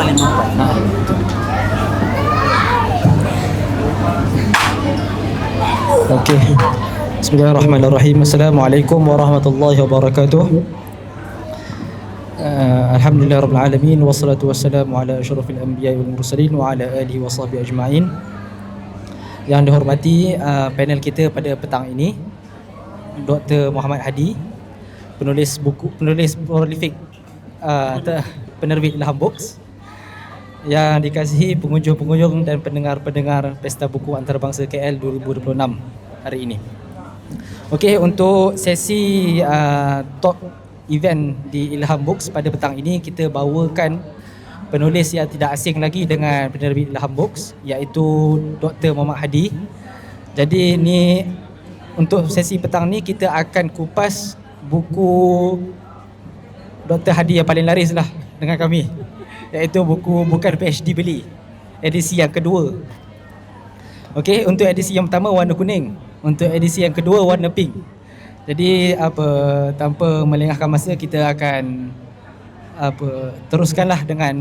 paling mampat. Okey. Bismillahirrahmanirrahim. Assalamualaikum warahmatullahi wabarakatuh. Alhamdulillah rabbil alamin wassalatu wassalamu ala asyrafil anbiya'i wal mursalin wa ala alihi wa sahbihi ajma'in. Yang dihormati panel kita pada petang ini, Dr. Muhammad Hadi, penulis prolifik penerbit Ilham Books, yang dikasihi pengunjung-pengunjung dan pendengar-pendengar Pesta Buku Antarabangsa KL 2026 hari ini. Okey, untuk sesi talk event di Ilham Books pada petang ini, kita bawakan penulis yang tidak asing lagi dengan penerbit Ilham Books, iaitu Dr. Muhammad Hadi. Jadi ni untuk sesi petang ni kita akan kupas buku Dr. Hadi yang paling laris lah dengan kami, iaitu buku Bukan PhD Beli, edisi yang kedua. Okey, untuk edisi yang pertama warna kuning, untuk edisi yang kedua warna pink. Jadi tanpa melengahkan masa, kita akan teruskanlah dengan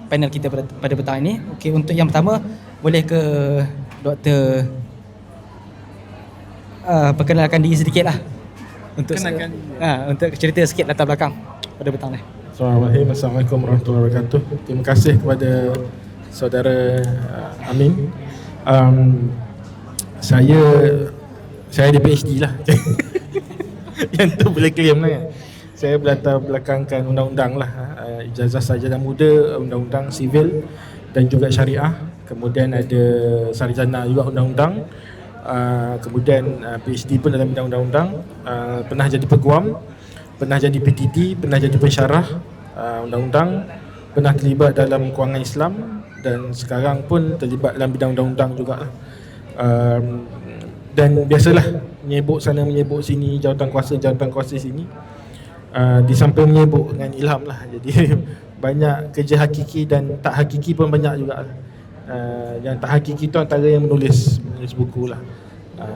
panel kita pada petang ini. Okey, untuk yang pertama, boleh ke Doktor perkenalkan diri sedikit lah untuk cerita sikit latar belakang pada petang ni. Assalamualaikum warahmatullahi wabarakatuh. Terima kasih kepada saudara Amin. Saya ada PhD lah. Yang tu boleh claim lah kan. Saya berlatar belakangkan undang-undang lah, ijazah sarjana muda, undang-undang sivil dan juga syariah. Kemudian ada sarjana juga undang-undang. Kemudian PhD pun dalam bidang undang-undang. Pernah jadi peguam, pernah jadi PTD, pernah jadi pensyarah undang-undang, pernah terlibat dalam kewangan Islam, dan sekarang pun terlibat dalam bidang undang-undang juga. Dan biasalah menyebut sana menyebut sini, jawatan kuasa sini. Di samping menyebut dengan ilham lah. Jadi banyak kerja hakiki dan tak hakiki pun banyak juga. Yang tak hakiki tu antara yang menulis buku lah.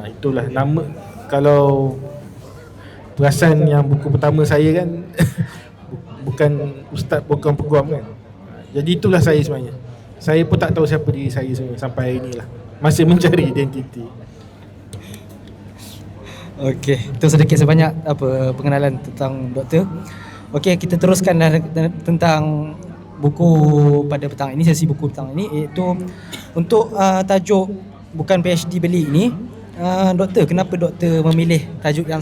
Itulah nama. Kalau perasan yang buku pertama saya kan bukan ustaz, bukan peguam kan. Jadi itulah saya sebenarnya. Saya pun tak tahu siapa diri saya sebenarnya sampai hari inilah. Masih mencari identiti. Okey, itu sedikit sebanyak pengenalan tentang doktor. Okey, kita teruskan tentang buku pada petang ini, sesi buku petang ini, iaitu untuk tajuk Bukan PhD Beli ini. Doktor, kenapa doktor memilih tajuk yang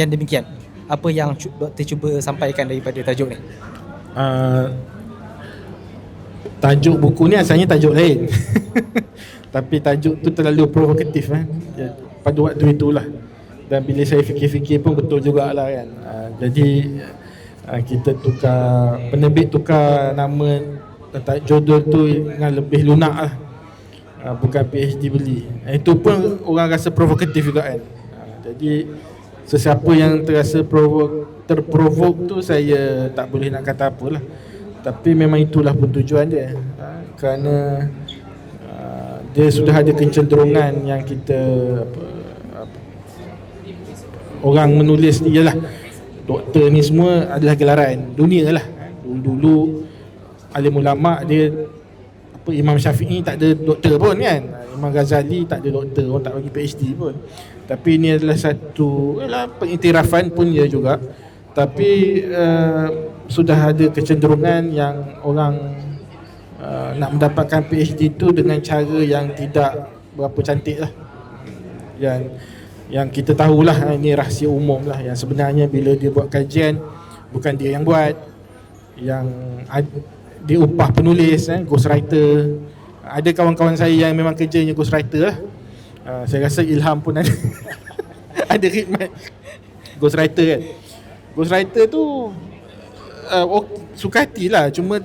demikian? Apa yang doktor cuba sampaikan daripada tajuk ni? Tajuk buku ni asalnya tajuk lain. Tapi tajuk tu terlalu provokatif pada waktu itulah. Dan bila saya fikir-fikir pun betul jugalah kan. Jadi kita penerbit tukar nama judul tu dengan lebih lunak lah. Bukan PhD Beli. Itu pun orang rasa provokatif juga kan. Jadi sesiapa yang terasa terprovok tu, saya tak boleh nak kata apalah. Tapi memang itulah pun tujuan dia. Kerana dia sudah ada kecenderungan yang kita orang menulis ni, ialah doktor ni semua adalah gelaran dunia lah. Dulu alim ulama dia Imam Syafi'i tak ada doktor pun kan. Imam Ghazali tak ada doktor, orang tak bagi PhD pun. Tapi ini adalah satu pengiktirafan pun dia juga. Tapi sudah ada kecenderungan yang orang nak mendapatkan PhD tu dengan cara yang tidak berapa cantik lah. Yang kita tahulah, ini rahsia umum lah, yang sebenarnya bila dia buat kajian bukan dia yang buat, yang dia upah penulis, ghostwriter. Ada kawan-kawan saya yang memang kerjanya ghostwriter lah. Saya rasa Ilham pun ada ada khidmat ghostwriter kan. Ghostwriter tu suka hati lah. Cuma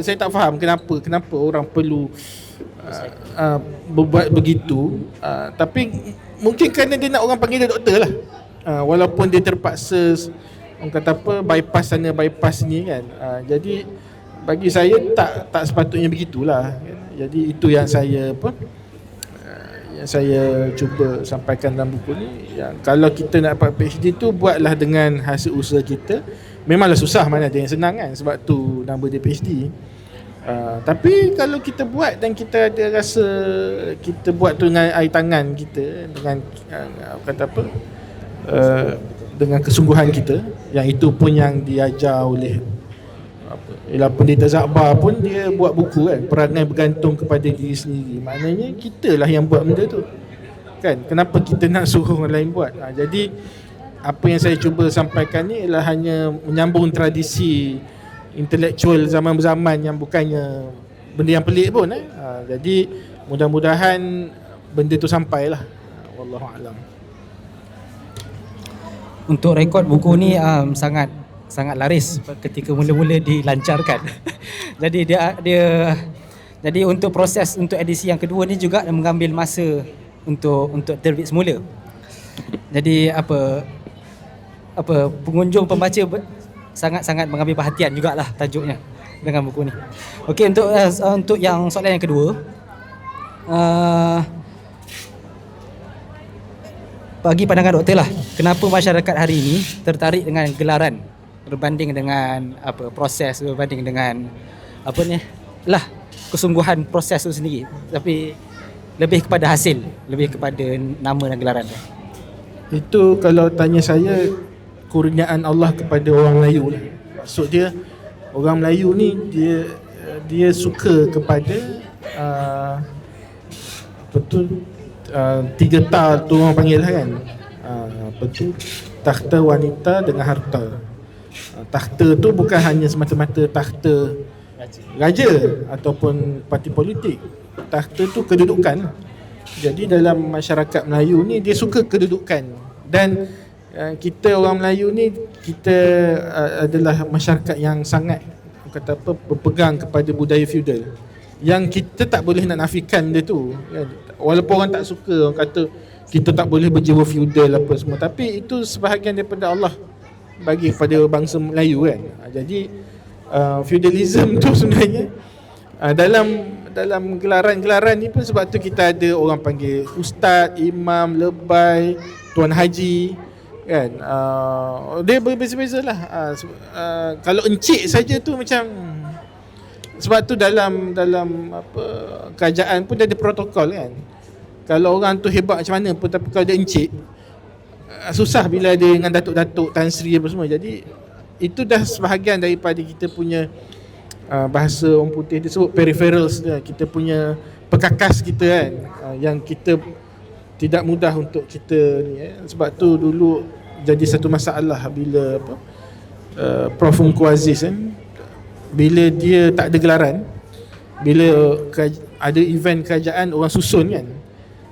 saya tak faham kenapa orang perlu berbuat begitu. Tapi mungkin kerana dia nak orang panggil dia doktor lah. Walaupun dia terpaksa, orang kata bypass sana bypass ni kan. Jadi bagi saya tak sepatutnya begitulah. Jadi itu yang saya yang saya cuba sampaikan dalam buku ni. Yang kalau kita nak dapat PhD tu, buatlah dengan hasil usaha kita, Memanglah susah, mana ada yang senang kan, sebab tu nama dia PhD. Tapi kalau kita buat dan kita ada rasa kita buat tu dengan air tangan kita, dengan kata apa, dengan kesungguhan kita, yang itu pun yang diajar oleh ialah pendeta Zakbar pun, dia buat buku kan, perangai bergantung kepada diri sendiri. Maknanya kita lah yang buat benda tu kan, kenapa kita nak suruh orang lain buat? Jadi apa yang saya cuba sampaikan ni ialah hanya menyambung tradisi intelektual zaman berzaman yang bukannya benda yang pelik pun jadi mudah-mudahan benda tu sampailah. Wallahu alam. Untuk rekod buku ni sangat laris ketika mula-mula dilancarkan. Jadi untuk proses untuk edisi yang kedua ni juga mengambil masa untuk terbit semula. Jadi apa pengunjung pembaca sangat-sangat mengambil perhatian jugalah tajuknya dengan buku ni. Okey, untuk yang soalan yang kedua, bagi pandangan doktor lah, kenapa masyarakat hari ini tertarik dengan gelaran berbanding dengan proses, berbanding dengan kesungguhan proses itu sendiri, tapi lebih kepada hasil, lebih kepada nama dan gelaran tu? Itu kalau tanya saya, kurniaan Allah kepada orang Melayu lah. Maksud dia, orang Melayu ni dia suka kepada tiga ta tu orang panggil lah kan, takhta wanita dengan harta. Takhta tu bukan hanya semata-mata takhta raja ataupun parti politik. Takhta tu kedudukan. Jadi dalam masyarakat Melayu ni dia suka kedudukan, dan kita orang Melayu ni, kita adalah masyarakat yang sangat berpegang kepada budaya feudal, yang kita tak boleh nak nafikan dia tu. Walaupun orang tak suka, orang kata kita tak boleh berjiwa feudal apa semua, tapi itu sebahagian daripada Allah bagi kepada bangsa Melayu kan. Jadi feudalism tu sebenarnya dalam gelaran-gelaran ni pun, sebab tu kita ada orang panggil ustaz, imam, lebay, tuan haji kan. Dia berbeza-beza lah. Kalau encik saja tu macam, sebab tu dalam kerajaan pun dia ada protokol kan. Kalau orang tu hebat macam mana pun, tapi kalau dia encik, susah bila dia dengan datuk-datuk, Tan Sri apa semua. Jadi itu dah sebahagian daripada kita punya bahasa orang putih dia sebut peripherals dia, kita punya perkakas kita kan, yang kita tidak mudah untuk kita ni Sebab tu dulu jadi satu masalah bila Prof Ungku Aziz kan, bila dia tak ada gelaran, bila ada event kerajaan orang susun kan,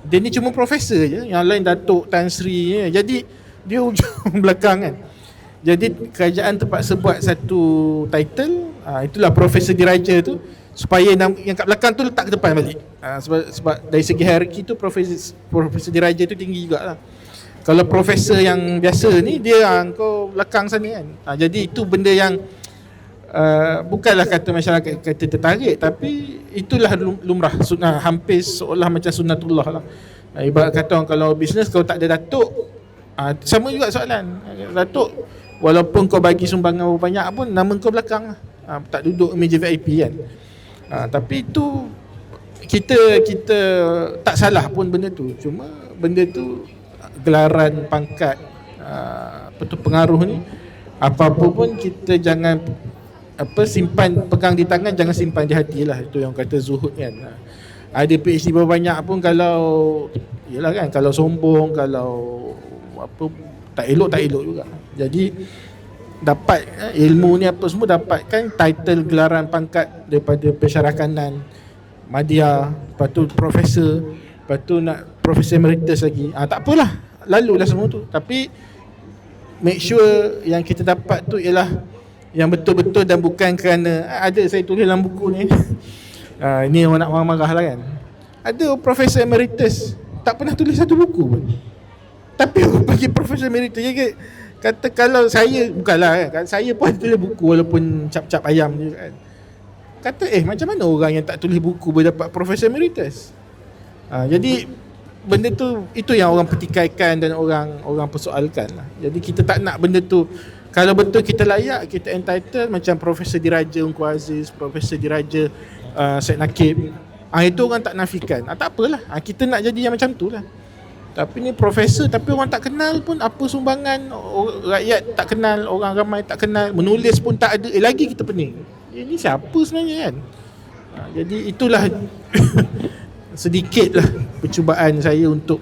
dia ni cuma profesor je, yang lain datuk, Tan Sri je. Jadi dia ujung belakang kan. Jadi kerajaan terpaksa buat satu title, itulah Profesor Diraja tu, supaya yang kat belakang tu letak ke depan balik. Sebab dari segi hierarki tu Profesor Diraja tu tinggi jugalah. Kalau profesor yang biasa ni, dia kau belakang sana kan. Jadi itu benda yang bukanlah kata masyarakat kata tertarik, tapi itulah lumrah, sunnah, hampir seolah macam sunnatullah lah. Ibarat kata orang kalau bisnes, kalau tak ada datuk, sama juga soalan. Datuk, walaupun kau bagi sumbangan banyak pun, nama kau belakang lah. Tak duduk meja VIP kan. Tapi itu kita tak salah pun benda tu. Cuma benda tu, gelaran, pangkat, pengaruh ni, apa-apa pun kita jangan simpan, pegang di tangan, jangan simpan di hati lah. Itu yang kata zuhud kan. Ada PhD berapa banyak pun, kalau yalah kan, kalau sombong, kalau tak elok juga. Jadi dapat ilmu ni apa semua, dapatkan title, gelaran, pangkat daripada pensyarakanan, madya, lepas tu profesor, lepas tu nak profesor emeritus lagi. Tak apalah, lalulah semua tu. Tapi make sure yang kita dapat tu ialah yang betul-betul, dan bukan kerana ada saya tulis dalam buku ni. Ini orang nak marah-marah lah kan. Ada profesor emeritus tak pernah tulis satu buku pun, tapi orang panggil profesor emeritus. Dia kata kalau saya, bukanlah kan, saya pun tulis buku walaupun cap-cap ayam je kan. Kata macam mana orang yang tak tulis buku boleh dapat profesor emeritus? Jadi benda tu, itu yang orang pertikaikan dan orang persoalkan lah. Jadi kita tak nak benda tu Kalau betul kita layak, kita entitled, macam Profesor Diraja Ungku Aziz, Profesor Diraja Syed Nakib, itu orang tak nafikan. Tak apalah, kita nak jadi yang macam tu lah. Tapi ni profesor tapi orang tak kenal pun, apa sumbangan, rakyat tak kenal, orang ramai tak kenal, menulis pun tak ada, lagi kita pening. Ini siapa sebenarnya kan? Jadi itulah sedikitlah percubaan saya untuk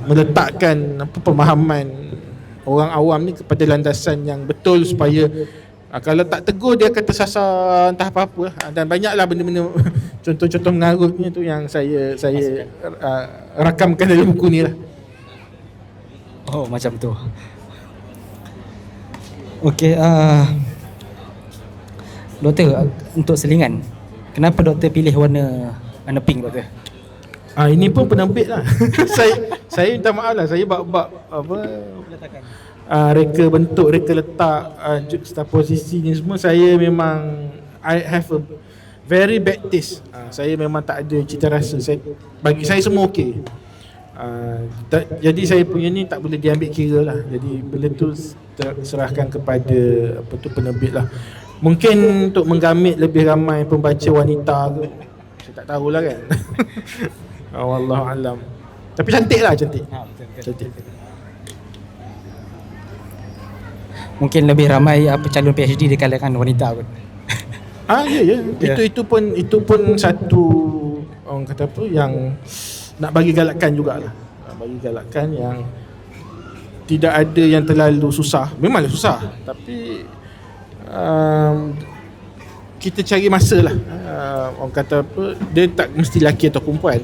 meletakkan pemahaman orang awam ni kepada landasan yang betul, supaya kalau tak tegur dia akan tersasar entah apa-apa lah. Dan banyaklah benda-benda contoh-contoh mengarutnya tu yang saya rakamkan dalam buku ni lah. Oh, macam tu. Okey, doktor, untuk selingan, kenapa doktor pilih warna pink, doktor? Ini pun penerbit lah. saya minta maaf lah, saya bab apa reka bentuk, reka letak, juxtaposisi ni semua, saya memang I have a very bad taste. Saya memang tak ada cita rasa. Bagi saya semua okey. Jadi saya punya ni tak boleh diambil kira lah. Jadi benda tu serahkan kepada penerbit lah. Mungkin untuk menggamit lebih ramai pembaca wanita ke, saya tak tahulah kan. Wallahualam. Tapi cantik lah, cantik. Cantik. Mungkin lebih ramai calon PhD di kalangan wanita pun. Ya. Itu pun satu, orang kata apa, yang nak bagi galakan jugalah. Bagi galakan yang tidak ada yang terlalu susah. Memanglah susah, tapi kita cari masa lah. Orang kata apa, dia tak mesti lelaki atau perempuan.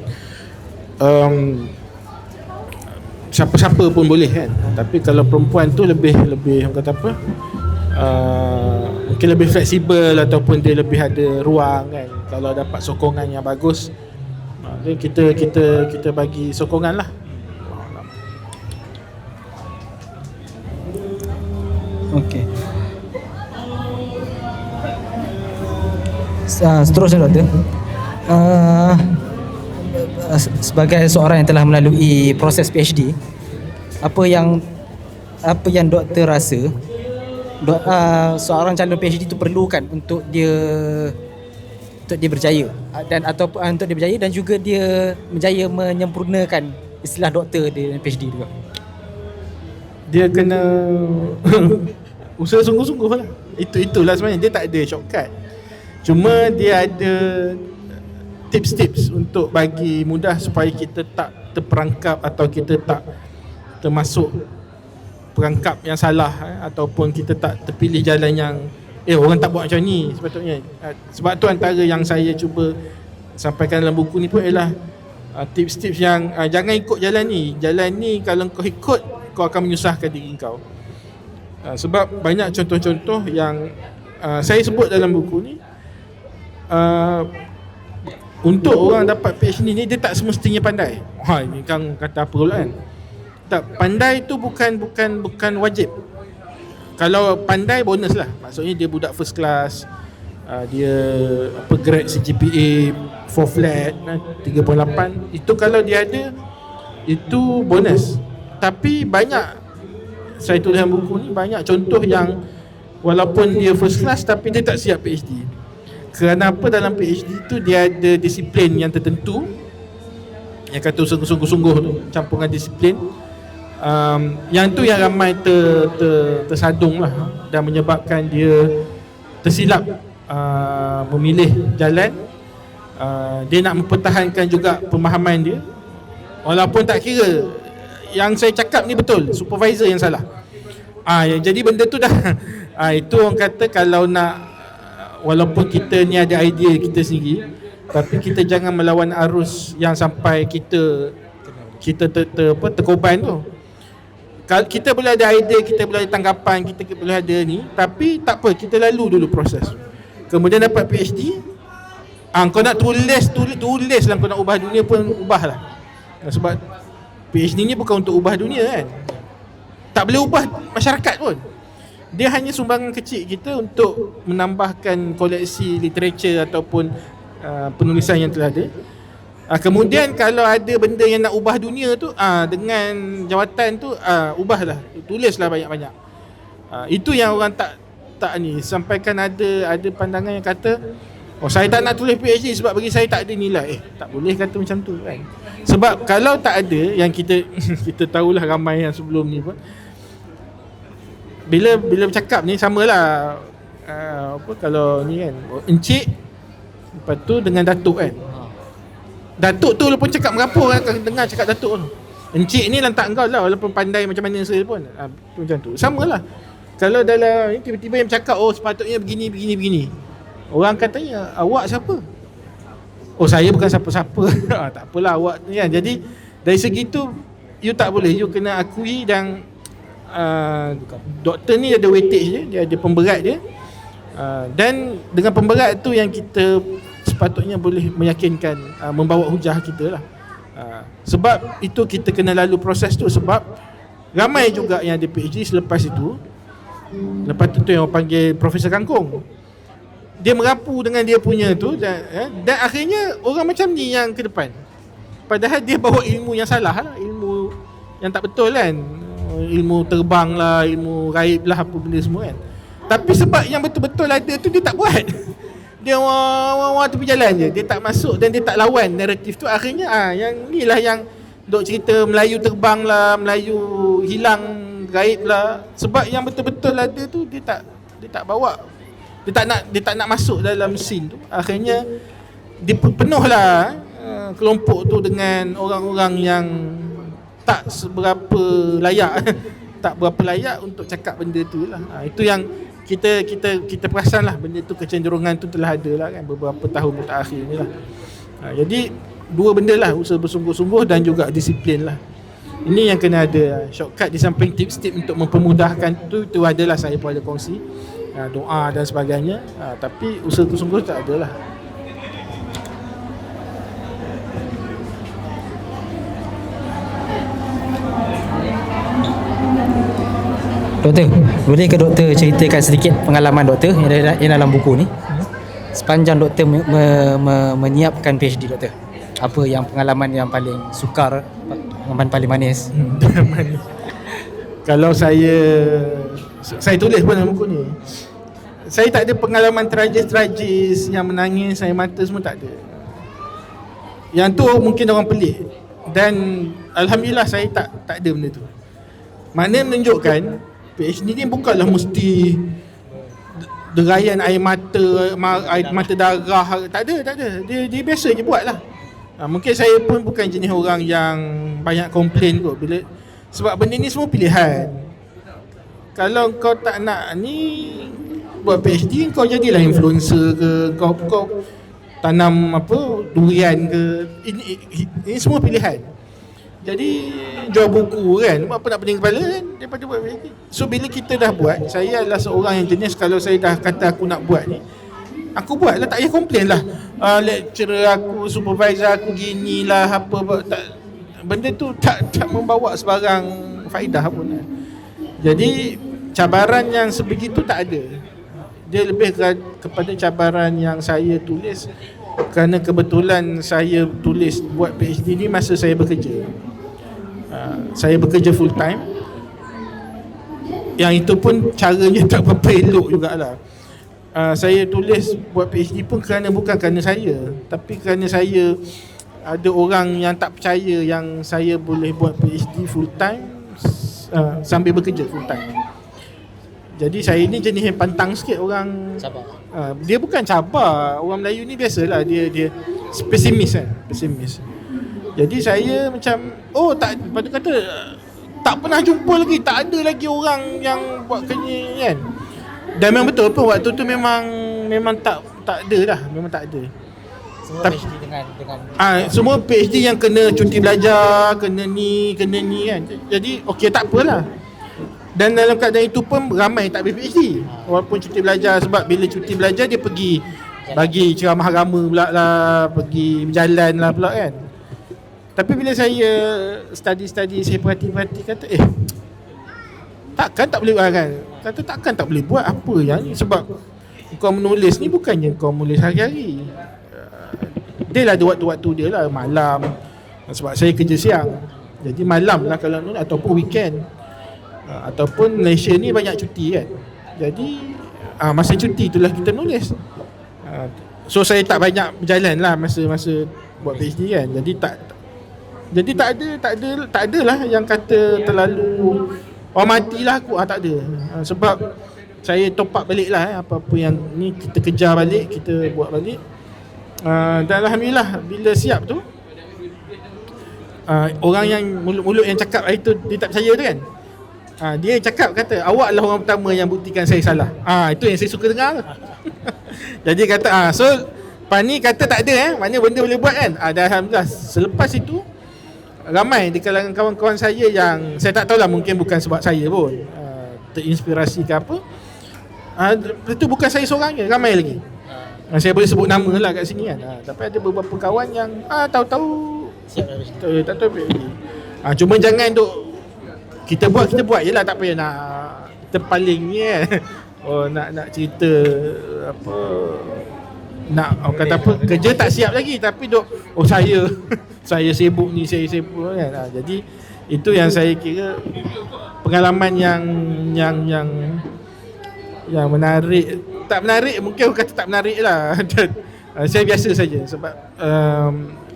Siapa-siapa pun boleh kan. Tapi kalau perempuan tu lebih orang kata apa, mungkin lebih fleksibel, ataupun dia lebih ada ruang kan. Kalau dapat sokongan yang bagus, then kita bagi sokongan lah. Okey. Seterusnya, doktor, sebagai seorang yang telah melalui proses PhD, apa yang doktor rasa seorang calon PhD itu perlukan untuk dia berjaya, dan ataupun untuk dia berjaya dan juga dia berjaya menyempurnakan istilah doktor di PhD juga? Dia kena usaha sungguh-sungguh lah. Itulah sebenarnya, dia tak ada shortcut. Cuma dia ada tips-tips untuk bagi mudah supaya kita tak terperangkap atau kita tak termasuk perangkap yang salah, ataupun kita tak terpilih jalan yang orang tak buat macam ni sepatutnya. Sebab tu antara yang saya cuba sampaikan dalam buku ni pun ialah tips-tips yang jangan ikut jalan ni. Jalan ni kalau kau ikut, kau akan menyusahkan diri kau. Sebab banyak contoh-contoh yang saya sebut dalam buku ni. Untuk orang dapat PhD ni, dia tak semestinya pandai. Ini kan kata apa pula kan. Tak, pandai tu bukan wajib. Kalau pandai, bonus lah. Maksudnya dia budak first class, dia grade CGPA 4 flat 3.8, itu kalau dia ada, itu bonus. Tapi banyak, saya tulis dalam buku ni, banyak contoh yang walaupun dia first class tapi dia tak siap PhD. Kerana apa? Dalam PhD tu dia ada disiplin yang tertentu, yang kata sungguh-sungguh tu, campuran disiplin. Yang tu yang ramai tersadung lah, dan menyebabkan dia tersilap memilih jalan. Dia nak mempertahankan juga pemahaman dia, walaupun tak kira yang saya cakap ni betul, supervisor yang salah. Jadi benda tu dah itu orang kata, kalau nak, walaupun kita ni ada idea kita sendiri, tapi kita jangan melawan arus yang sampai kita terkorban tu. Kalau kita boleh ada idea, kita boleh ada tanggapan, kita boleh ada ni, tapi tak apa, kita lalu dulu proses. Kemudian dapat PhD, kau nak tulis lah, kau nak ubah dunia pun ubahlah. Sebab PhD ni bukan untuk ubah dunia kan. Tak boleh ubah masyarakat pun. Dia hanya sumbangan kecil kita untuk menambahkan koleksi literature ataupun penulisan yang telah ada. Kemudian kalau ada benda yang nak ubah dunia tu, dengan jawatan tu, ubahlah, tulislah banyak-banyak. Itu yang orang tak ni sampaikan. Ada pandangan yang kata, oh saya tak nak tulis PhD sebab bagi saya tak ada nilai. Tak boleh kata macam tu kan. Sebab kalau tak ada, yang kita kita tahulah ramai yang sebelum ni pun, bila bercakap ni samalah kalau ni kan, encik lepas tu dengan datuk kan. Datuk tu walaupun cakap merapu, orang akan dengar cakap datuk tu. Encik ni lantak engkau lah, walaupun pandai macam mana saya pun. Macam tu. Samalah. Kalau dalam ni tiba-tiba yang bercakap, oh sepatutnya begini. Orang akan tanya, awak siapa? Oh saya bukan siapa-siapa. Tak apalah awak ni kan. Jadi dari segi tu, you tak boleh. You kena akui dan doktor ni ada weightage dia ada pemberat dia. Dan dengan pemberat tu yang kita sepatutnya boleh meyakinkan, membawa hujah kita lah. Sebab itu kita kena lalu proses tu. Sebab ramai juga yang ada PhD selepas itu. Lepas tu yang orang panggil Profesor Kangkung, dia merapu dengan dia punya tu dan akhirnya orang macam ni yang ke depan. Padahal dia bawa ilmu yang salah lah, ilmu yang tak betul kan. Ilmu terbang lah, ilmu gaib lah, apa benda semua kan. Tapi sebab yang betul-betul ada tu dia tak buat. Dia orang tepi jalan je. Dia tak masuk dan dia tak lawan naratif tu. Akhirnya yang ni lah yang dok cerita Melayu terbang lah, Melayu hilang gaib lah. Sebab yang betul-betul ada tu dia tak bawa. Dia tak nak masuk dalam scene tu. Akhirnya dia penuh lah kelompok tu dengan orang-orang yang tak seberapa layak. Tak berapa layak untuk cakap benda tu lah. Itu yang kita perasan lah, benda tu, kecenderungan tu telah ada lah kan beberapa tahun terakhir ni lah. Jadi dua benda lah, usaha bersungguh-sungguh dan juga disiplin lah. Ini yang kena ada. Shortcut di samping tips-tips untuk mempermudahkan tu adalah saya pun ada kongsi, doa dan sebagainya. Tapi usaha bersungguh tak ada lah. Doktor, boleh ke doktor ceritakan sedikit pengalaman doktor yang dalam buku ni? Sepanjang doktor menyiapkan PhD doktor, apa yang pengalaman yang paling sukar, pengalaman paling manis? Kalau saya tulis pun dalam buku ni, saya tak ada pengalaman tragis yang menangis, saya mata semua tak ada. Yang tu mungkin orang pelik. Dan alhamdulillah saya tak ada benda tu. Maknanya menunjukkan PhD ni bukanlah mesti derayan air mata darah. Tak ada. Dia biasa je buat lah. Mungkin saya pun bukan jenis orang yang banyak komplain kot sebab benda ni semua pilihan. Kalau kau tak nak ni buat PhD, kau jadilah influencer ke, kau tanam durian ke. Ini semua pilihan. Jadi jual buku kan, apa nak pening kepala kan daripada buat PhD. So bila kita dah buat, saya adalah seorang yang jenis, kalau saya dah kata aku nak buat ni, aku buat lah, tak payah komplain lah. Lecturer aku, supervisor aku gini lah, benda tu tak membawa sebarang faedah pun. Jadi cabaran yang sebegitu tak ada. Dia lebih kepada cabaran yang saya tulis kerana kebetulan saya tulis buat PhD ni masa saya bekerja. Saya bekerja full time. Yang itu pun caranya tak berapa elok jugalah. Saya tulis buat PhD pun bukan kerana saya, tapi kerana saya ada orang yang tak percaya yang saya boleh buat PhD full time sambil bekerja full time. Jadi saya ni jenis yang pantang sikit orang. Sabar. Dia bukan cabar. Orang Melayu ni biasalah dia pesimis kan, pesimis. Jadi saya macam pada kata tak pernah jumpa lagi, tak ada lagi orang yang buat kerja kan. Dan memang betul pun waktu tu memang tak ada dah, memang tak ada. Semua PhD dengan semua PhD yang kena cuti belajar, kena ni kan. Jadi okey, tak apalah. Dan dalam keadaan itu pun ramai tak ambil PhD walaupun cuti belajar. Sebab bila cuti belajar dia pergi bagi ceramah agama pula lah, pergi berjalan lah pula kan. Tapi bila saya study saya perhati kata takkan tak boleh buat kan. Kata takkan tak boleh buat apa yang ni. Sebab kau menulis ni bukannya kau menulis hari-hari. Dia lah ada waktu-waktu dia lah, malam. Sebab saya kerja siang, jadi malam lah kalau nulis ataupun weekend. Ataupun Malaysia ni banyak cuti kan. Jadi masa cuti itulah kita menulis. So saya tak banyak berjalan lah masa buat PhD kan. Jadi tak adalah yang kata terlalu matilah aku, tak ada. Sebab saya top up balik lah apa-apa yang ni kita kejar balik, kita buat balik. Dan alhamdulillah bila siap tu, orang yang mulut-mulut yang cakap itu dia tak percaya tu kan, dia cakap kata awak adalah orang pertama yang buktikan saya salah. Itu yang saya suka dengar. Jadi kata so Pani kata tak ada mana benda boleh buat kan. Dan alhamdulillah selepas itu ramai di kalangan kawan-kawan saya yang saya tak tahulah, mungkin bukan sebab saya pun terinspirasi ke apa. Itu bukan saya seorang je, ramai lagi. Saya boleh sebut nama lah kat sini kan. Tapi ada beberapa kawan yang tahu-tahu tak tahu. Cuma jangan duk kita buat je lah, tak payah nak terpaling ni kan. Nak cerita apa, nak kata apa, kerja tak siap lagi tapi duk saya sibuk ni, saya sibuk kan. Jadi itu yang saya kira pengalaman yang menarik. Tak menarik, mungkin orang kata tak menarik lah. Saya biasa saja sebab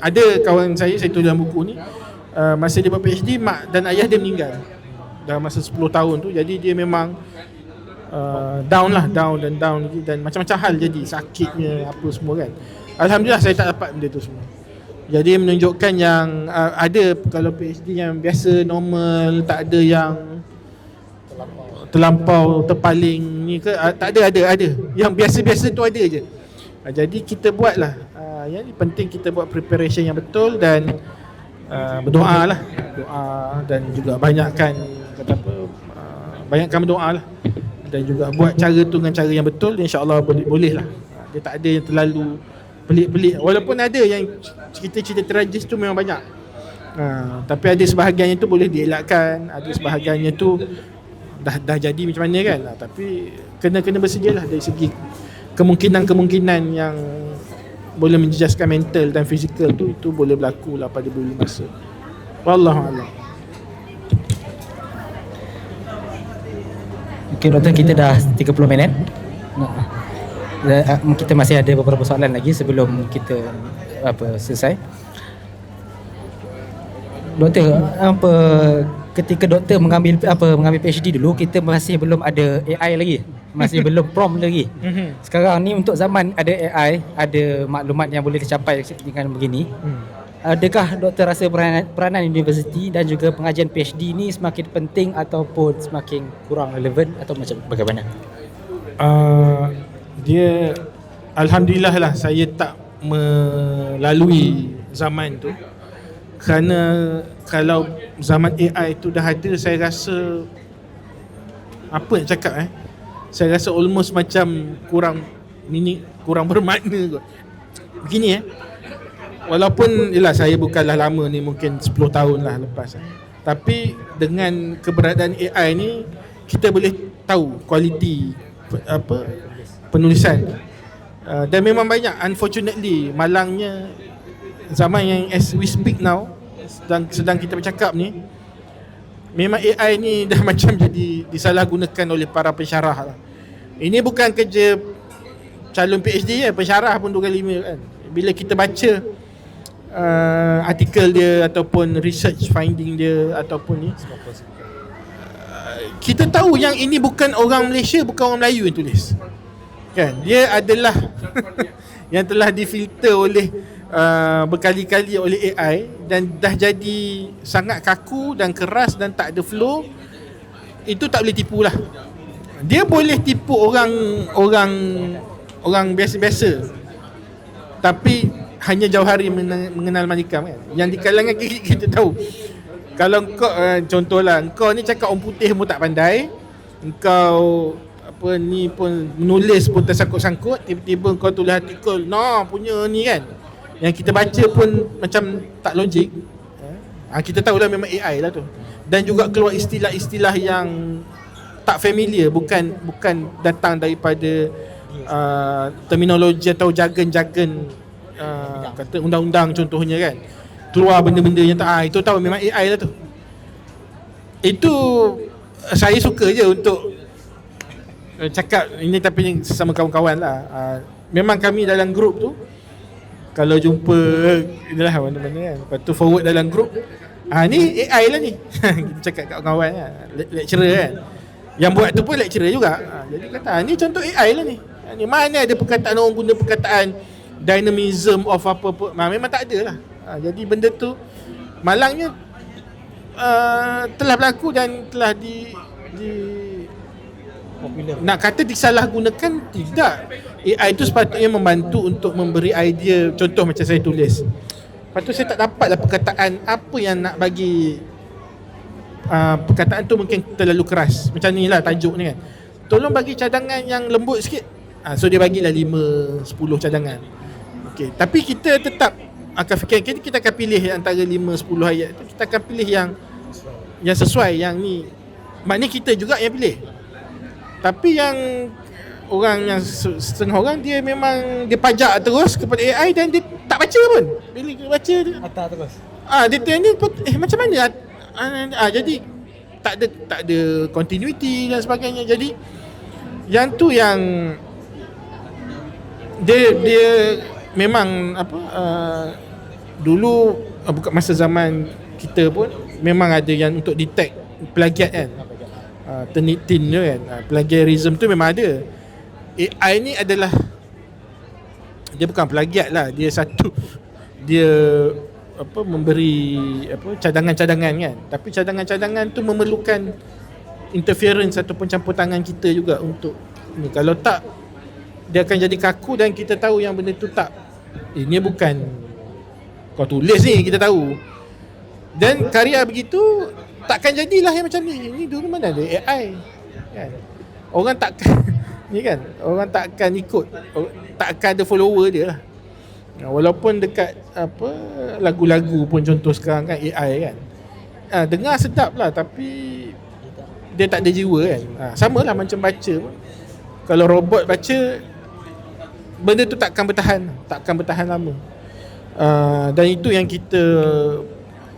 ada kawan saya tulis dalam buku ni, masa dia buat PhD mak dan ayah dia meninggal dalam masa 10 tahun tu. Jadi dia memang down dan macam-macam hal jadi, sakitnya apa semua kan. Alhamdulillah saya tak dapat benda tu semua. Jadi menunjukkan yang ada kalau PhD yang biasa normal, tak ada yang terlampau terpaling ni ke, tak ada yang biasa-biasa tu ada je. Jadi kita buatlah yang penting kita buat preparation yang betul dan berdoa lah, dan juga banyakkan berdoa lah, dan juga buat cara tu dengan cara yang betul, insya-Allah boleh lah. Dia tak ada yang terlalu pelik-pelik, walaupun ada yang cerita-cerita tragis tu memang banyak. Tapi ada sebahagiannya tu boleh dielakkan, ada sebahagiannya tu dah jadi macam mana kan. Tapi kena bersedialah dari segi kemungkinan yang boleh menjejaskan mental dan fizikal tu, itu boleh berlaku lah pada beberapa masa. Wallahu a'lam. Okay doktor, kita dah 30 minit. Kita masih ada beberapa soalan lagi sebelum kita selesai. Doktor, ketika doktor mengambil PhD dulu, kita masih belum ada AI lagi, masih belum prompt lagi. Sekarang ni untuk zaman ada AI, ada maklumat yang boleh dicapai dengan begini. Adakah doktor rasa peranan universiti dan juga pengajian PhD ni semakin penting ataupun semakin kurang relevan atau macam bagaimana? Dia alhamdulillah lah saya tak melalui zaman tu, kerana kalau zaman AI tu dah ada, saya rasa apa nak cakap saya rasa almost macam kurang bermakna kot. Begini walaupun yelah saya bukanlah lama ni, mungkin 10 tahun lah lepas, tapi dengan keberadaan AI ni kita boleh tahu kualiti penulisan. Dan memang banyak, unfortunately, malangnya zaman yang as we speak now, sedang kita bercakap ni, memang AI ni dah macam jadi disalahgunakan oleh para pensyarah lah. Ini bukan kerja calon PhD pensyarah pun 2 kali 5 kan. Bila kita baca artikel dia ataupun research finding dia ataupun ni, kita tahu yang ini bukan orang Malaysia, bukan orang Melayu yang tulis kan. Dia adalah yang telah difilter oleh berkali-kali oleh AI dan dah jadi sangat kaku dan keras dan tak ada flow. Itu tak boleh tipu lah. Dia boleh tipu orang biasa-biasa, tapi hanya Jauhari mengenal Malikam kan. Yang di kalangan kita tahu, kalau kau contohlah, kau ni cakap orang putih pun tak pandai, engkau ni pun menulis pun tersangkut-sangkut, tiba-tiba kau tulis artikel punya ni kan, yang kita baca pun macam tak logik. Kita tahulah memang AI lah tu. Dan juga keluar istilah-istilah yang tak familiar, bukan datang daripada terminologi atau jargon-jargon kata undang-undang contohnya kan. Keluar benda-benda yang tak, itu tahu memang AI lah tu. saya suka je untuk cakap ini, tapi sesama kawan-kawan lah. Memang kami dalam grup tu, kalau jumpa inilah mana-mana kan, lepas tu forward dalam grup, ni AI lah ni. Kita cakap kat kawan kan, lecturer kan, yang buat tu pun lecturer juga. Jadi kata ni contoh AI lah ni. Ni mana ada perkataan orang guna perkataan dynamism of apa-apa, memang tak ada lah. Jadi benda tu malangnya telah berlaku dan telah di popular. Nak kata disalahgunakan, tidak. AI itu sepatutnya membantu untuk memberi idea. Contoh macam saya tulis, lepas tu saya tak dapatlah perkataan apa yang nak bagi perkataan tu mungkin terlalu keras. Macam ni lah tajuk ni kan, tolong bagi cadangan yang lembut sikit. So dia bagilah 5-10 cadangan. Okay. Tapi kita tetap akan fikir, kita akan pilih antara 5-10 ayat tu, kita akan pilih yang sesuai, yang ni maknanya kita juga yang pilih. Tapi yang orang yang setengah orang, dia memang dia pajak terus kepada AI dan dia tak baca pun. Bila dia baca dia Atas terus. dia tanya macam mana jadi tak ada continuity dan sebagainya. Jadi yang tu yang dia memang dulu bukan masa zaman kita pun memang ada yang untuk detect plagiat kan. Turnitin tu kan, plagiarism tu memang ada. AI ni adalah, dia bukan plagiat lah, dia memberi cadangan-cadangan kan. Tapi cadangan-cadangan tu memerlukan interference ataupun campur tangan kita juga untuk ni. Kalau tak, dia akan jadi kaku dan kita tahu yang benda tu tak, ini bukan kau tulis ni, kita tahu. Dan karya begitu takkan jadilah yang macam ni. Ini dulu mana ada AI kan? Orang takkan ni kan, orang takkan ikut, takkan ada follower dia lah. Walaupun dekat lagu-lagu pun contoh sekarang kan AI kan, dengar sedap lah, tapi dia tak ada jiwa kan. Sama lah macam baca pun. Kalau robot baca, benda tu takkan bertahan lama. Dan itu yang kita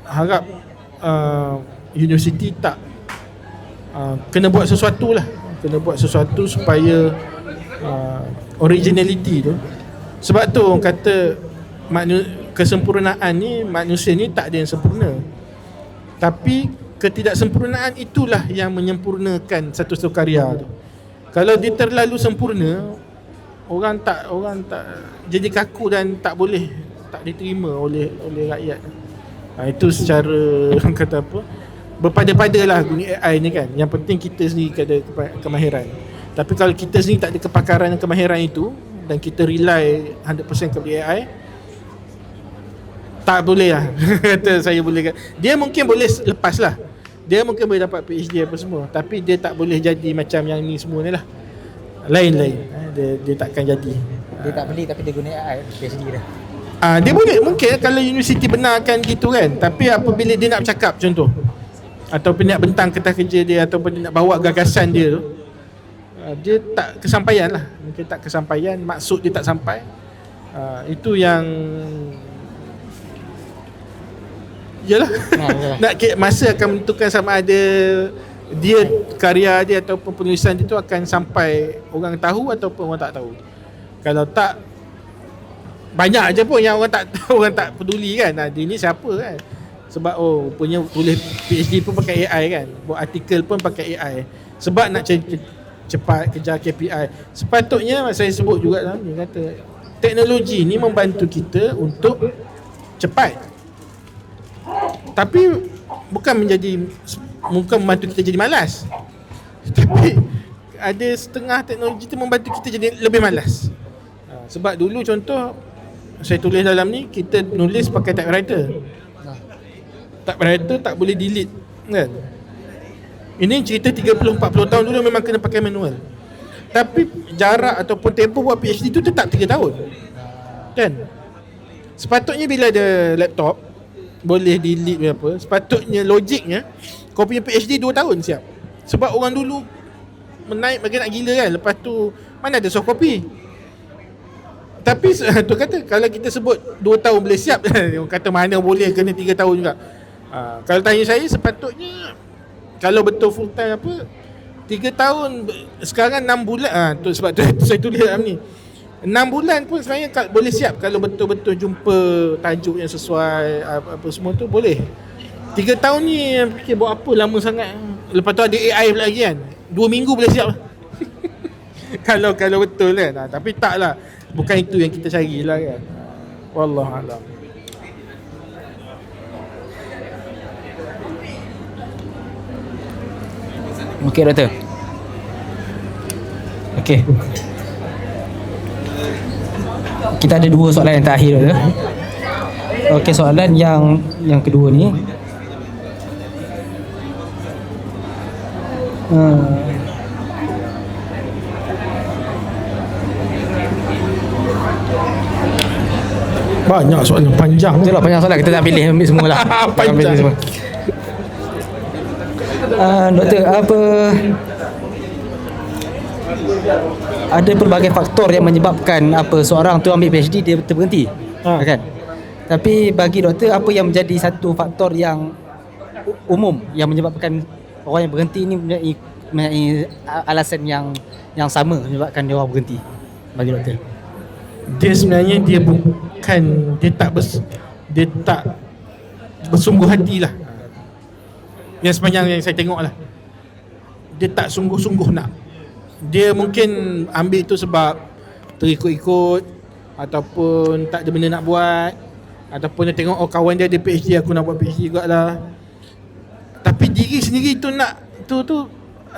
harap universiti tak kena buat sesuatu lah, supaya originality tu. Sebab tu orang kata kesempurnaan ni, manusia ni tak ada yang sempurna, tapi ketidaksempurnaan itulah yang menyempurnakan satu karya tu. Kalau dia terlalu sempurna, orang tak jadi kaku dan tak diterima oleh rakyat. Itu secara orang kata berpada-padalah guna AI ni kan. Yang penting kita sendiri ada kemahiran. Tapi kalau kita sendiri tak ada kepakaran dan kemahiran itu, dan kita rely 100% kepada AI, tak boleh lah. Kata saya boleh, dia mungkin boleh lepas lah, dia mungkin boleh dapat PhD apa semua, tapi dia tak boleh jadi macam yang ni semua ni lah. Lain-lain, dia takkan jadi. Dia tak beli tapi dia guna AI PhD dah. Dia boleh, mungkin kalau universiti benarkan gitu kan. Tapi apabila dia nak bercakap contoh, ataupun nak bentang kertas kerja dia, ataupun dia nak bawa gagasan dia tu, dia tak kesampaian lah. Mungkin tak kesampaian, maksud dia tak sampai. Itu yang yalah. Nak masa akan menentukan sama ada dia, karya dia ataupun penulisan dia tu akan sampai orang tahu ataupun orang tak tahu. Kalau tak, banyak aja pun yang orang tak peduli kan. Dia ni siapa kan? Sebab punya tulis PhD pun pakai AI kan, buat artikel pun pakai AI. Sebab nak cepat kejar KPI. Sepatutnya saya sebut juga lah, dia kata teknologi ni membantu kita untuk cepat, tapi bukan membantu kita jadi malas. Tapi ada setengah teknologi tu membantu kita jadi lebih malas. Sebab dulu contoh saya tulis dalam ni, kita nulis pakai typewriter. Typewriter tak boleh delete kan. Ini cerita 30-40 tahun dulu memang kena pakai manual. Tapi jarak ataupun tempoh buat PhD tu tetap 3 tahun kan. Sepatutnya bila ada laptop boleh delete apa, sepatutnya logiknya kau punya PhD 2 tahun siap. Sebab orang dulu menaik bagi nak gila kan. Lepas tu mana ada soft copy. Tapi tu kata kalau kita sebut 2 tahun boleh siap, orang kata mana boleh, kena 3 tahun juga. Kalau tanya saya, sepatutnya kalau betul full time apa 3 tahun, sekarang 6 bulan tu sebab tu saya tulis dalam ni 6 bulan pun sebenarnya boleh siap kalau betul-betul jumpa tajuk yang sesuai apa semua tu boleh. 3 tahun ni fikir buat apa lama sangat. Lepas tu ada AI pula lagi kan, 2 minggu boleh siap. Kalau betul kan. Tapi taklah, bukan itu yang kita carilah kan. Wallahualam. Okey doktor. Okey. Kita ada 2 soalan yang terakhir doktor. Okey, soalan yang kedua ni. Banyak soalan panjang. Betul lah, banyak soalan, kita tak pilih ambil semua lah. Panjang. Ambil semua. Doktor, ada pelbagai faktor yang menyebabkan seorang tu ambil PhD dia terberhenti, kan? Tapi bagi doktor, apa yang menjadi satu faktor yang umum yang menyebabkan orang yang berhenti ni mempunyai alasan yang sama menyebabkan dia orang berhenti bagi doktor? Dia sebenarnya dia tak bersungguh hati lah. Yang sepanjang yang saya tengok lah, dia tak sungguh-sungguh nak. Dia mungkin ambil tu sebab terikut-ikut, ataupun tak ada benda nak buat, ataupun dia tengok kawan dia ada PhD, aku nak buat PhD juga lah. Tapi diri sendiri tu nak tu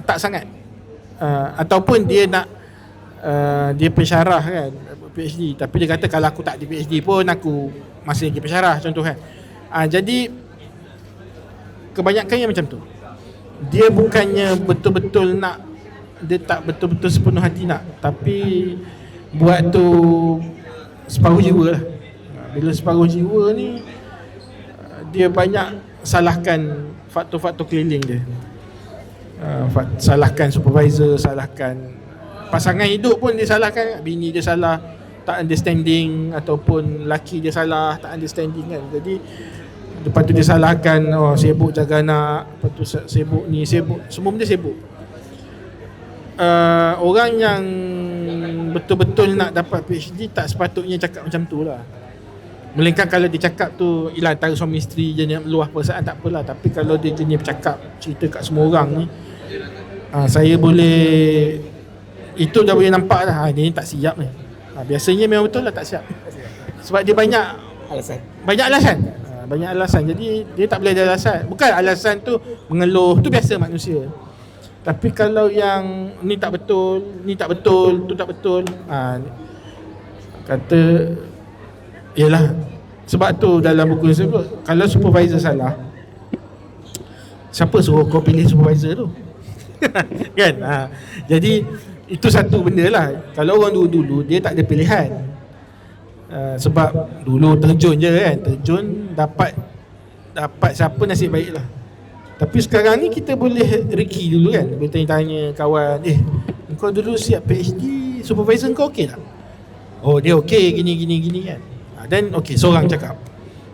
tak sangat. Ataupun dia nak dia pensyarah kan, PhD, tapi dia kata kalau aku tak ada PhD pun aku masih lagi pensyarah, contoh kan. Jadi kebanyakan yang macam tu, dia bukannya betul-betul nak, dia tak betul-betul sepenuh hati nak, tapi buat tu separuh jiwa lah. Bila separuh jiwa ni, dia banyak salahkan faktor-faktor keliling dia. Salahkan supervisor, salahkan pasangan hidup pun dia salahkan. Bini dia salah, tak understanding, ataupun laki dia salah, tak understanding kan. Jadi lepas tu dia salahkan, sibuk jaga anak, lepas tu sibuk ni, sibuk, semua benda sibuk. Orang yang betul-betul nak dapat PhD tak sepatutnya cakap macam tu lah. Melainkan kalau dia cakap tu ialah antara suami isteri je nak meluah perasaan, tak apalah. Tapi kalau dia jenis bercakap, cerita kat semua orang ni, saya boleh, itu dah boleh nampak lah, dia ni tak siap ni. Biasanya memang betul lah tak siap. Sebab dia banyak alasan. Banyak alasan. Jadi dia tak boleh ada alasan. Bukan alasan tu mengeluh, tu biasa manusia. Tapi kalau yang ni tak betul, ni tak betul, tu tak betul, kata yalah. Sebab tu dalam buku ni sebut, kalau supervisor salah, siapa suruh kau pilih supervisor tu? Kan? Jadi itu satu benda lah. Kalau orang dulu dia tak ada pilihan. Sebab dulu terjun je kan, terjun dapat siapa nasib baik lah. Tapi sekarang ni kita boleh reki dulu kan, boleh tanya-tanya kawan, kau dulu siap PhD, supervisor kau okey tak? Oh dia okey, gini kan. Dan okey, seorang cakap,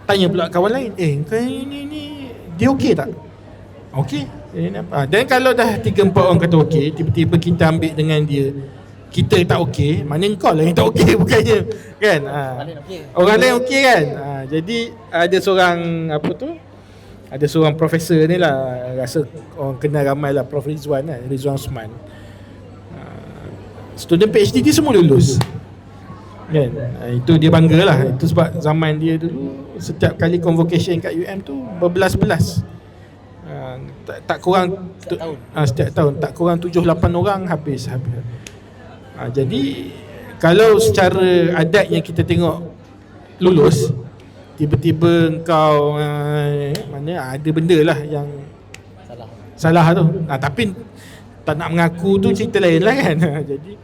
tanya pula kawan lain, kau ni dia okey tak? Okey. Dan kalau dah 3-4 orang kata okey, tiba-tiba kita ambil dengan dia, kita tak okey, mana kau lah yang tak okey, bukannya kan. Orang lain okey kan. Jadi ada seorang profesor ni lah, rasa orang kenal ramai lah, Prof Rizwan lah, Rizwan Osman. Student PhD dia semua lulus kan. Itu dia bangga lah. Itu sebab zaman dia dulu, setiap kali convocation kat UM tu berbelas-belas, tak kurang setiap tahun tak kurang 7-8 orang habis. Jadi kalau secara adat yang kita tengok lulus, tiba-tiba engkau mana ada benda lah yang salah tu. Tapi tak nak mengaku tu cerita lain lah kan. Jadi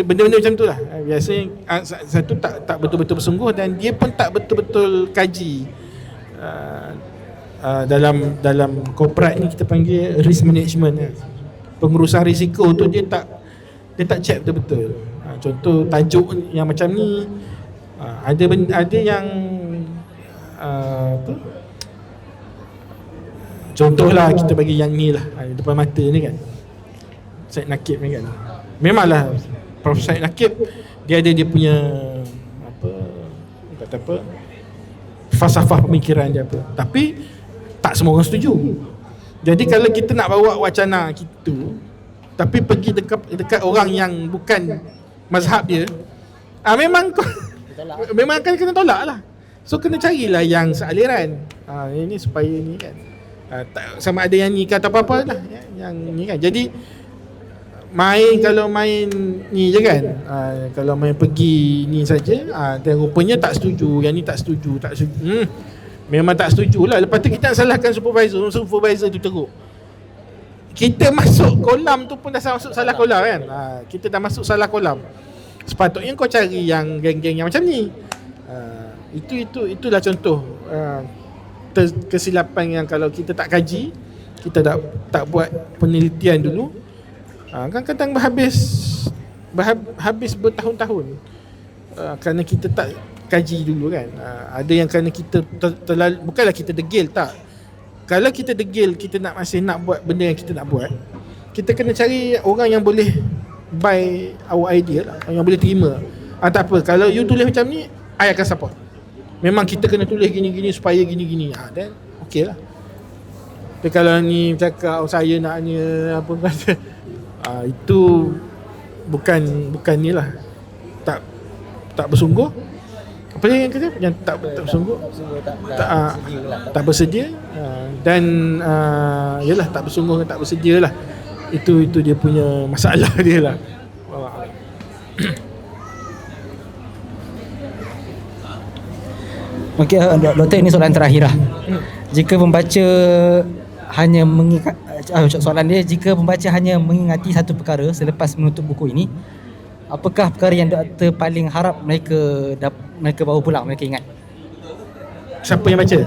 benda-benda macam tu lah. Biasanya satu tak betul-betul bersungguh, dan dia pun tak betul-betul kaji. Dalam corporate ni kita panggil risk management, pengurusan risiko tu dia tak check betul-betul. Contoh tajuk yang macam ni, ada yang Contohlah kita bagi yang ni lah, depan mata ni kan, Syed Nakib ni kan. Memanglah Prof Syed Nakib dia ada dia punya apa, kata apa, falsafah pemikiran dia apa. Tapi tak semua orang setuju. Jadi kalau kita nak bawa wacana kita tapi pergi dekat orang yang bukan mazhab dia, memang memang akan kena tolak lah. So kena carilah yang sealiran. Ini supaya ni kan, sama ada yang ni kata apa-apa lah, yang ni kan. Jadi kalau main ni je kan, kalau main pergi ni saja, dan rupanya tak setuju, yang ni tak setuju, memang tak setuju lah. Lepas tu kita nak salahkan supervisor tu teruk. Kita masuk kolam tu pun dah masuk salah kolam kan. Kita dah masuk salah kolam. Sepatutnya kau cari yang geng-geng yang macam ni. Itulah contoh kesilapan yang kalau kita tak kaji, kita tak buat penelitian dulu, kadang-kadang habis bertahun-tahun, kerana kita tak kaji dulu kan. Ada yang kerana kita terlalu, bukanlah kita degil, tak. Kalau kita degil, kita masih nak buat benda yang kita nak buat, kita kena cari orang yang boleh buy our idea lah, yang boleh terima. Tak apa, kalau you tulis macam ni, I akan support. Memang kita kena tulis gini-gini supaya gini-gini, then okey lah. Tapi kalau ni cakap saya naknya apa kata, itu bukan ni lah, tak bersungguh. Apa yang kata, yang tak bersungguh, tak bersedia, dan yalah, tak bersungguh dan tak bersedia lah. Itu dia punya masalah dia lah. Okey, Doktor, ini soalan terakhir lah. Jika pembaca hanya soalan dia, jika pembaca hanya mengingati satu perkara selepas menutup buku ini, apakah perkara yang Doktor paling harap mereka bawa pulang, mereka ingat? Siapa yang baca?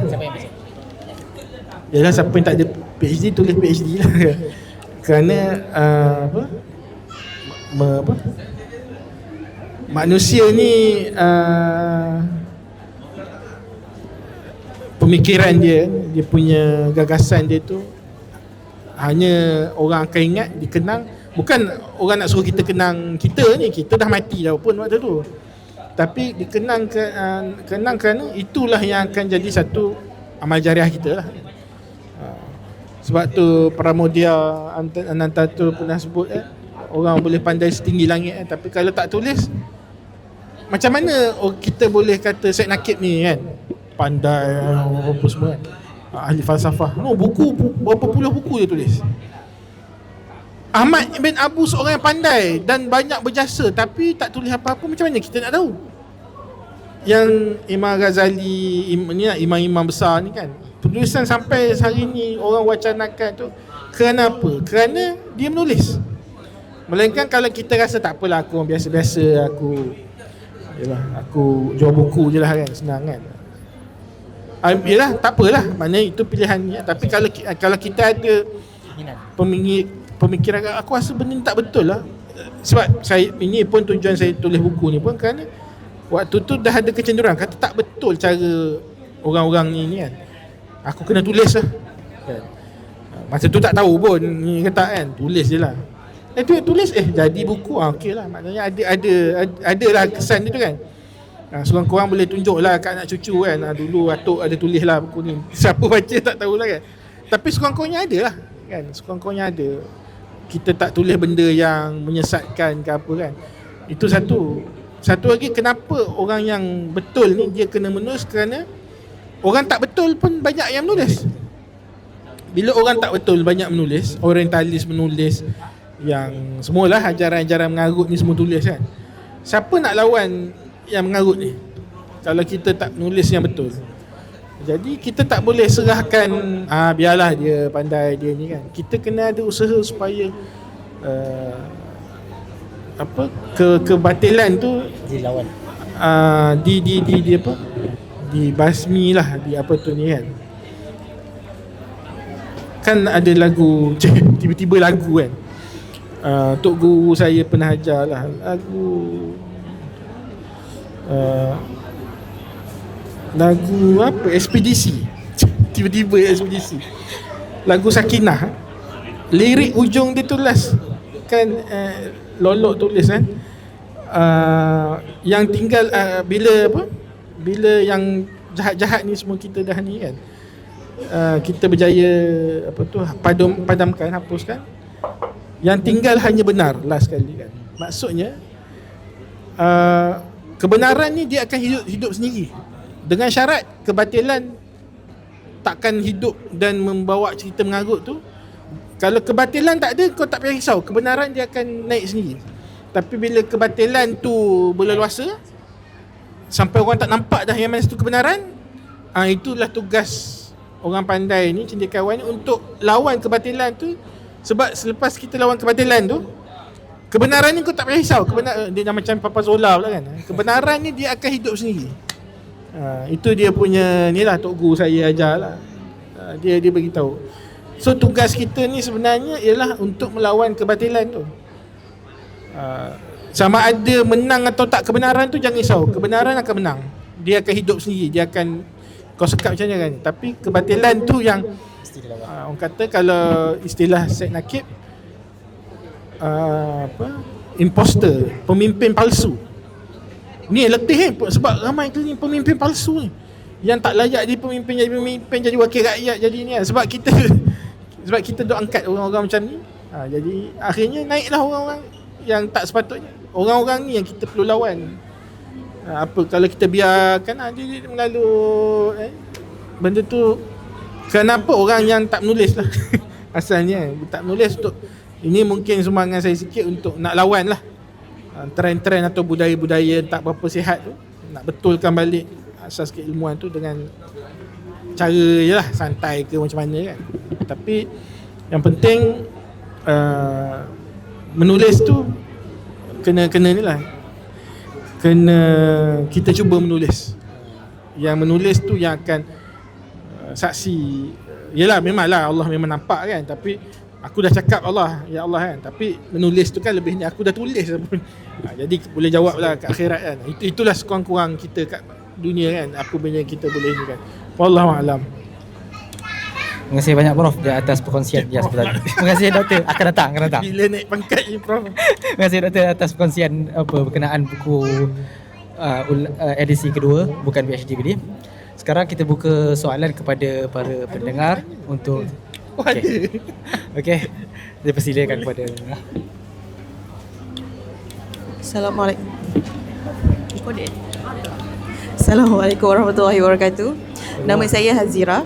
Yalah, siapa yang tak ada PhD tulis PhD lah. Kerana manusia ni pemikiran dia punya gagasan dia tu hanya orang akan ingat, dikenang. Bukan orang nak suruh kita kenang kita ni, kita dah mati dah pun waktu tu. Tapi dikenang kenang kerana itulah yang akan jadi satu amal jariah kita lah. Sebab tu Pramodia Anantatur pernah sebut, orang boleh pandai setinggi langit, tapi kalau tak tulis, macam mana kita boleh kata Syed Nakib ni kan pandai apa semua kan, ahli falsafah. Buku berapa puluh buku dia tulis. Ahmad bin Abu seorang yang pandai dan banyak berjasa, tapi tak tulis apa-apa. Macam mana kita nak tahu? Yang Imam Ghazali, imam-imam besar ni kan, penulisan sampai hari ni orang wacanakan tu kerana apa? Kerana dia menulis. Melainkan kalau kita rasa tak apalah, aku biasa-biasa, aku jual buku je lah kan, senang kan. Yelah, tak apalah, maknanya itu pilihan ni. Tapi kalau kita ada pemikiran, aku rasa benda ni tak betul lah. Sebab ini pun tujuan saya tulis buku ni pun kerana waktu tu dah ada kecenderungan kata tak betul cara orang-orang ni kan. Aku kena tulis lah kan. Masa tu tak tahu pun ni kata kan, tulis je lah. Tulis jadi buku, okey lah. Maknanya ada lah kesan dia tu kan. Seorang-korang boleh tunjuk lah kat anak cucu kan, dulu Atuk ada tulis lah buku ni. Siapa baca tak tahulah kan. Tapi sekurang-kurangnya ada lah kan, sekurang-kurangnya ada. Kita tak tulis benda yang menyesatkan ke apa kan. Itu satu lagi, kenapa orang yang betul ni dia kena menulis, kerana orang tak betul pun banyak yang menulis. Bila orang tak betul banyak menulis, orientalis menulis, yang semualah ajaran-ajaran mengarut ni semua tulis kan. Siapa nak lawan yang mengarut ni kalau kita tak menulis yang betul? Jadi kita tak boleh serahkan biarlah dia pandai dia ni kan. Kita kena ada usaha supaya kebatilan tu dilawan, di apa, dibasmi lah, di apa tu ni kan. Kan ada lagu tiba-tiba lagu kan, Tok Guru saya pernah ajar lah lagu apa, ekspedisi. Tiba-tiba ekspedisi. lagu Sakinah, lirik ujung dia tulis kan, Lolok tulis kan, yang tinggal bila yang jahat-jahat ni semua kita dah ni kan, kita berjaya padamkan, hapuskan, yang tinggal hanya benar, last sekali kan. Maksudnya kebenaran ni dia akan hidup sendiri, dengan syarat kebatilan takkan hidup dan membawa cerita mengarut tu. Kalau kebatilan tak ada, kau tak payah risau, kebenaran dia akan naik sendiri. Tapi bila kebatilan tu berleluasa sampai orang tak nampak dah yang mana satu kebenaran, itulah tugas orang pandai ni, cendekiawan ni, untuk lawan kebatilan tu. Sebab selepas kita lawan kebatilan tu, kebenaran ni kau tak payah risau. Dia dah macam Papa Zola pula kan. Kebenaran ni dia akan hidup sendiri. Itu dia punya ni lah, Tok Guru saya ajar lah. Dia beritahu. So tugas kita ni sebenarnya ialah untuk melawan kebatilan tu. Sama ada menang atau tak kebenaran tu, jangan risau, kebenaran akan menang. Dia akan hidup sendiri, dia akan, kau sekap macam mana kan. Tapi kebatilan tu yang orang kata, kalau istilah Syed Nakib, imposter, pemimpin palsu. Ni letih sebab ramai ni pemimpin palsu ni, yang tak layak jadi pemimpin, jadi wakil rakyat, jadi ni kan. Sebab kita duk angkat orang-orang macam ni, jadi akhirnya naiklah orang-orang yang tak sepatutnya. Orang-orang ni yang kita perlu lawan. Kalau kita biarkan dia melalui benda tu. Kenapa orang yang tak menulis lah asalnya tak menulis, untuk ini mungkin sumbangan saya sikit untuk nak lawan lah trend-trend atau budaya-budaya tak berapa sihat tu, nak betulkan balik asas keilmuan tu dengan cara je lah, santai ke macam mana kan. Tapi yang penting menulis tu kena ni lah, kena kita cuba menulis. Yang menulis tu yang akan saksi. Yelah, memanglah Allah memang nampak kan, tapi aku dah cakap Allah, ya Allah kan, tapi menulis tu kan lebih ni, aku dah tulis pun. Jadi boleh jawab lah kat akhirat kan. Itulah sekurang-kurang kita kat dunia kan, apa benda kita boleh ni kan. Wallahualam. Terima kasih banyak Prof di atas perkongsian dia sebentar. Terima kasih Doktor, akan datang. Bila naik pangkat ni Prof. Terima kasih Doktor atas perkongsian berkenaan buku edisi kedua, bukan PhD ni. Sekarang kita buka soalan kepada para pendengar untuk Okey. Saya persilakan kepada Assalamualaikum. Assalamualaikum warahmatullahi wabarakatuh. Nama saya Hazira.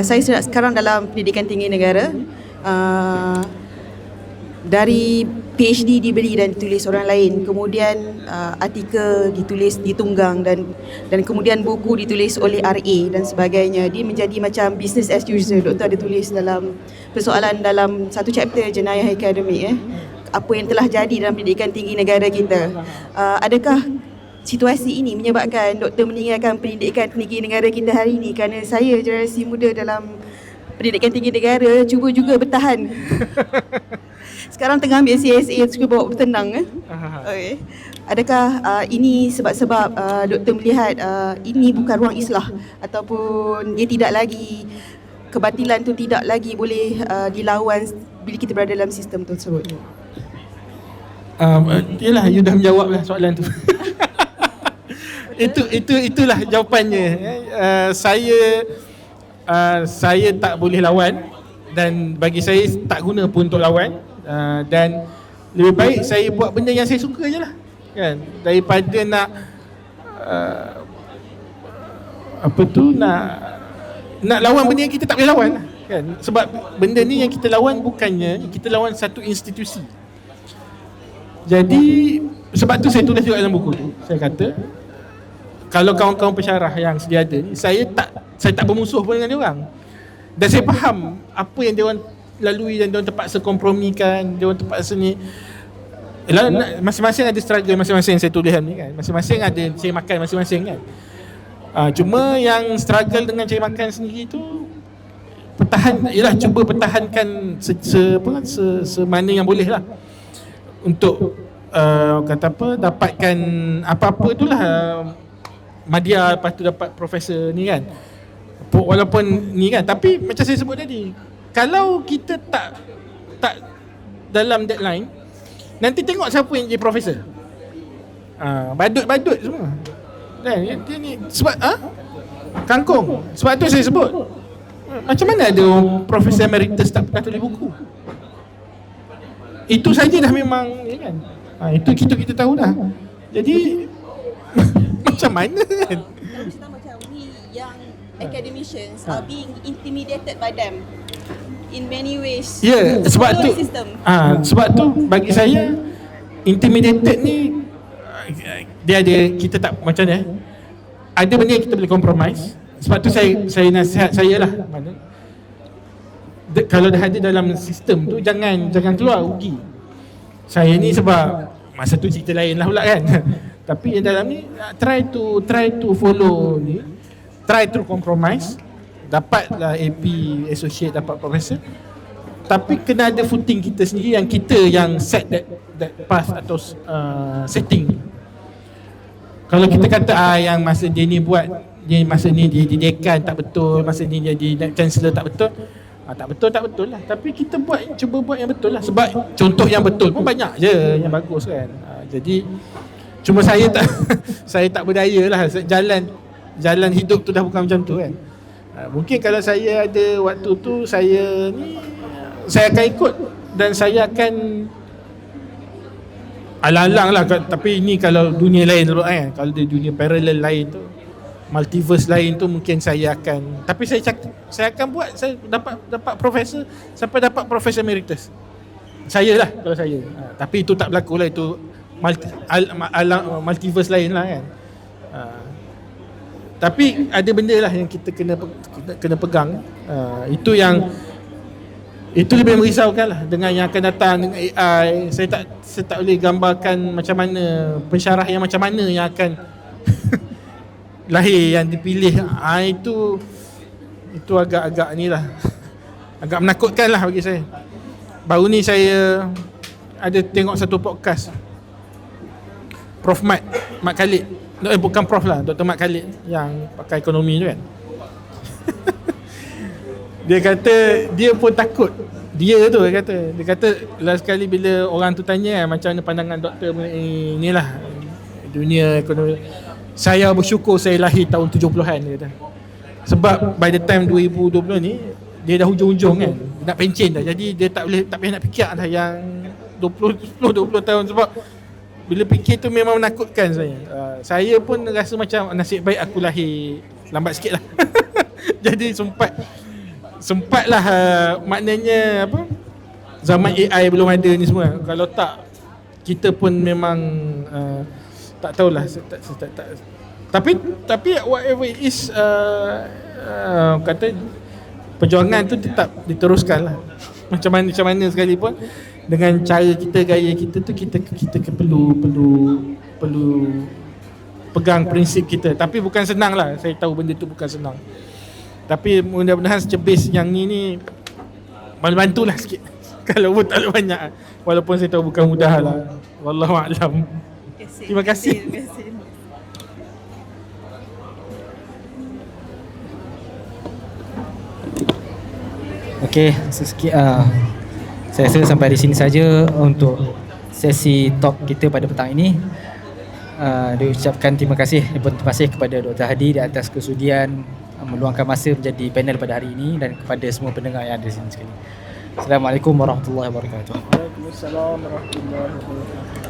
Saya sekarang dalam pendidikan tinggi negara. Dari PhD dibeli dan ditulis orang lain, kemudian artikel ditulis, ditunggang, dan kemudian buku ditulis oleh RA dan sebagainya. Dia menjadi macam business as usual. Doktor ada tulis dalam persoalan dalam satu chapter jenayah akademik apa yang telah jadi dalam pendidikan tinggi negara kita. Adakah situasi ini menyebabkan doktor meninggalkan pendidikan tinggi negara kita hari ini? Kerana saya generasi muda dalam pendidikan tinggi negara cuba juga bertahan. Sekarang tengah ambil CSA, suka bawa bertenang. Okay. Adakah ini sebab-sebab doktor melihat ini bukan ruang islah, ataupun dia tidak lagi, kebatilan tu tidak lagi boleh dilawan bila kita berada dalam sistem tersebut? Yalah, you dah menjawab lah soalan tu. Itulah jawapannya. Saya tak boleh lawan, dan bagi saya tak guna pun untuk lawan. Dan lebih baik saya buat benda yang saya suka je lah kan, daripada nak nak lawan benda yang kita tak boleh lawan kan. Sebab benda ni yang kita lawan bukannya kita lawan satu institusi. Jadi sebab tu saya tulis juga dalam buku tu, saya kata kalau kawan-kawan pensyarah yang sedia ada ni, saya tak bermusuh pun dengan dia orang. Dan saya faham apa yang dia orang lalui, dan dia orang terpaksa kompromikan, dia orang terpaksa ni. Masing-masing ada struggle masing-masing, saya tulis ni kan. Masing-masing ada cari makan masing-masing kan. Cuma yang struggle dengan cari makan sendiri tu cuba pertahankan semana yang boleh lah, untuk dapatkan apa-apa itulah, madya, lepas tu dapat profesor ni kan, walaupun ni kan, tapi macam saya sebut tadi, kalau kita tak dalam deadline, nanti tengok siapa yang jadi profesor. Badut-badut semua. Dan dia ni sebab kangkung. Sebab tu saya sebut, macam mana ada profesor emeritus tak pernah tulis buku? Itu saja dah memang kan. Itu kita tahu dah. Jadi macam mana kan? Kita macam we yang academicians are being intimidated by them in many ways. Ya, sebab tu sebab tu bagi saya intimidated ni dia ada, kita tak macam ni ada benda yang kita boleh compromise. Sebab tu saya nasihat saya lah, kalau dah ada dalam sistem tu jangan keluar rugi. Saya ni sebab masa tu cerita lain lah pula kan. Tapi yang dalam ni try to follow ni, try to compromise, dapatlah AP associate, dapat professor, tapi kena ada footing kita sendiri, yang kita yang set that path atau setting. Kalau kita kata yang masa dia ni buat, dia masa ni dia dekan tak betul, masa ni dia jadi chancellor tak betul, tak betul lah. Tapi kita cuba buat yang betul lah. Sebab contoh yang betul pun banyak je yang bagus kan. Jadi cuma saya tak berdaya lah. Jalan hidup tu dah bukan macam tu kan. Mungkin kalau saya ada waktu tu, saya akan ikut dan saya akan alang-alang lah. Tapi ini kalau dunia lain dulu kan, kalau di dunia parallel lain tu, multiverse lain tu, mungkin saya akan, tapi saya akan buat, saya dapat profesor sampai dapat profesor emeritus. Saya lah kalau saya. Tapi itu tak berlaku lah, itu multiverse lain lah kan. Tapi ada benda lah yang kita kena pegang. Itu lebih merisaukan lah dengan yang akan datang dengan AI. Saya tak boleh gambarkan macam mana pensyarah yang macam mana yang akan lahir, yang dipilih. Itu agak-agak ni lah, agak menakutkan lah bagi saya. Baru ni saya ada tengok satu podcast Prof Mat Khalid, bukan Prof lah, Dr. Mat Khalid yang pakai ekonomi tu kan. Dia kata dia pun takut. Dia kata last kali bila orang tu tanya macam mana pandangan doktor mengenai inilah dunia ekonomi, saya bersyukur saya lahir tahun 70-an, dia kata. Sebab by the time 2020 ni dia dah hujung-hujung kan, nak pencen dah. Jadi dia tak payah nak fikir dah yang 20 tahun. Sebab bila fikir tu memang menakutkan saya. Saya pun rasa macam nasib baik aku lahir lambat sikit lah. Jadi sempatlah maknanya apa, zaman AI belum ada ni semua. Kalau tak, kita pun memang tak tahulah. Tapi whatever it is, kata perjuangan tu tetap diteruskan lah. Macam mana sekalipun, dengan cara kita, gaya kita tu, kita perlu pegang prinsip kita. Tapi bukan senang lah, saya tahu benda tu bukan senang. Tapi mudah-mudahan secebis yang ni bantulah sikit. Kalau pun tak banyak, walaupun saya tahu bukan mudah lah. Wallahualam. Terima kasih. Okey, sikit saya rasa sampai di sini saja untuk sesi talk kita pada petang ini. Diucapkan terima kasih kepada Dr. Hadi di atas kesudian meluangkan masa menjadi panel pada hari ini, dan kepada semua pendengar yang ada di sini sekali. Assalamualaikum warahmatullahi wabarakatuh. Waalaikumsalam warahmatullahi wabarakatuh.